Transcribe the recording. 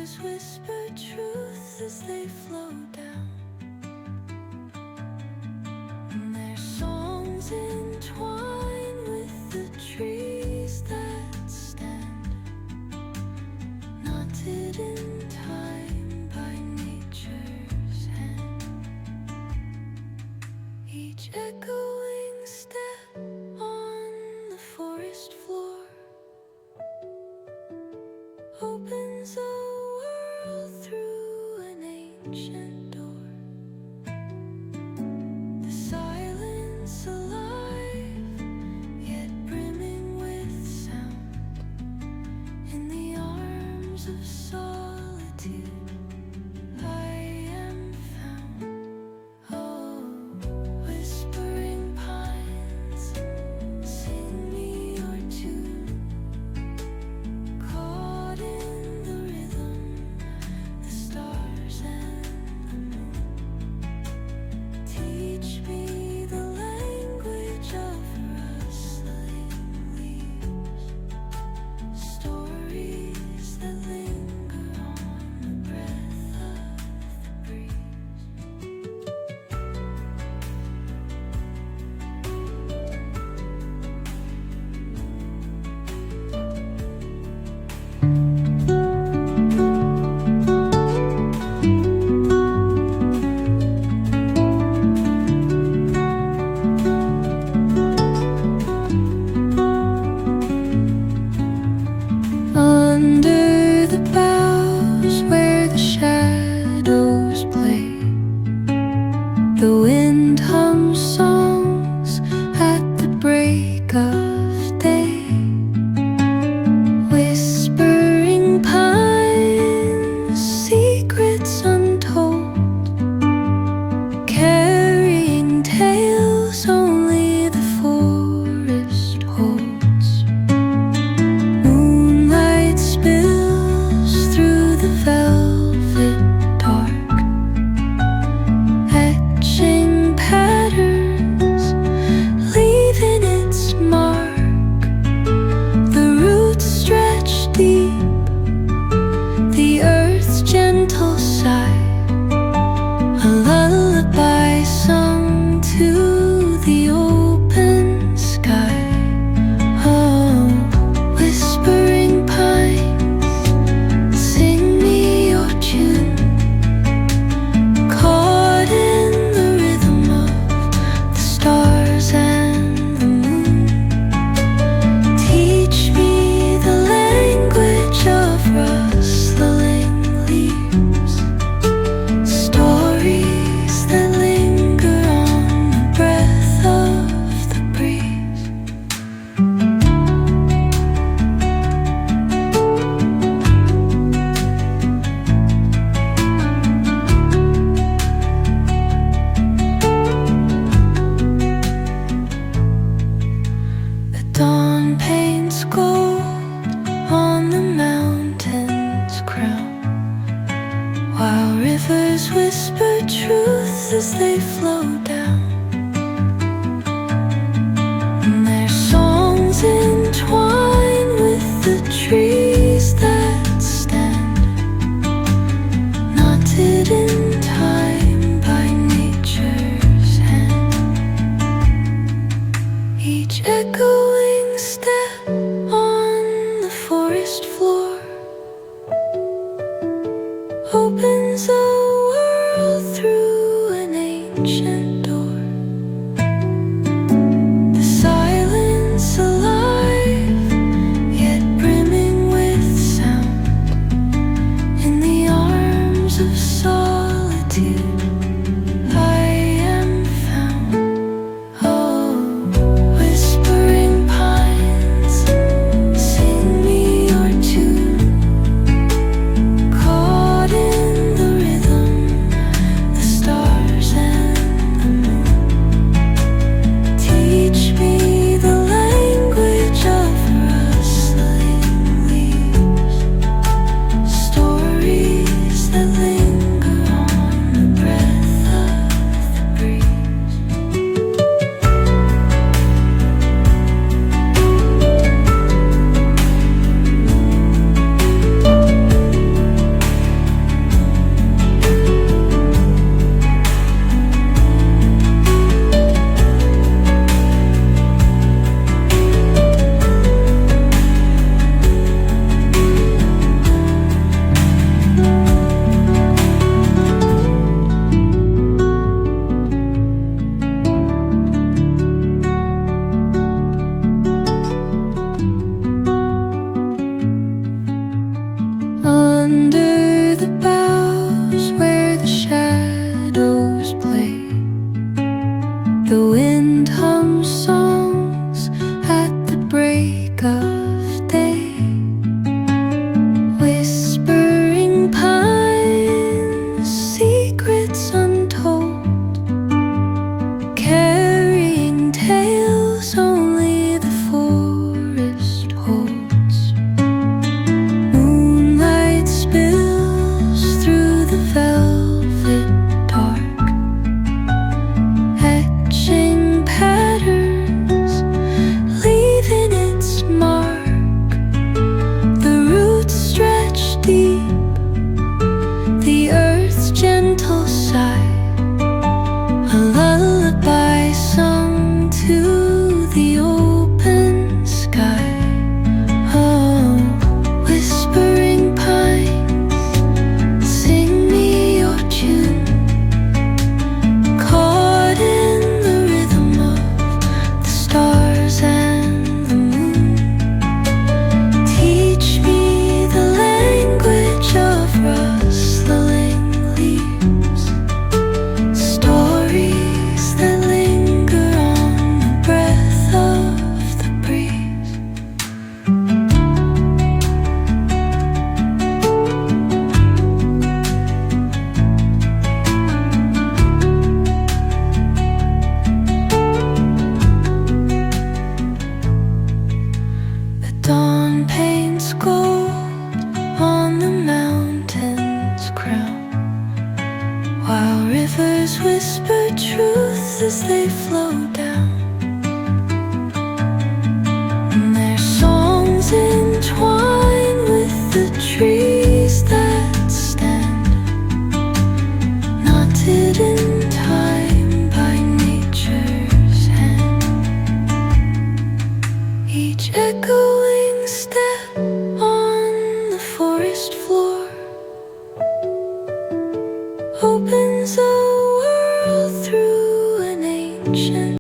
rivers whisper truths as they flow down, and their songs entwine with the trees that stand, knotted in time by nature's hand. Each echoing step on the forest floor opens a world through an ancient door. The silence alive, yet brimming with sound. In the arms of solitude I am found. Oh, whispering pines, sing me your tune. Caught in the rhythm, the stars and the moon. Teach me the language of rustling leaves, stories that linger on the breath of the breeze. Under the boughs where the shadows play, the wind hums songs at the break of day. Whispering pines, secrets untold, carrying tales only the forest holds. Moonlight spills through the velvet dark, etching patterns, leaving its mark. The roots stretch deep, the earth's gentle sigh, a lullaby sung to the open sky. Oh, whispering pines, sing me your tune. Caught in the rhythm of the stars and the moon. Teach me the language of rustling leaves, stories that linger on the breath of the breeze. The dawn paints gold on the mountain's crown, while rivers whisper truths as they flow down, and their songs entwine with the trees that stand, knotted in time by nature's hand. Each echoing step on the forest floor opens a world through an ancient trust.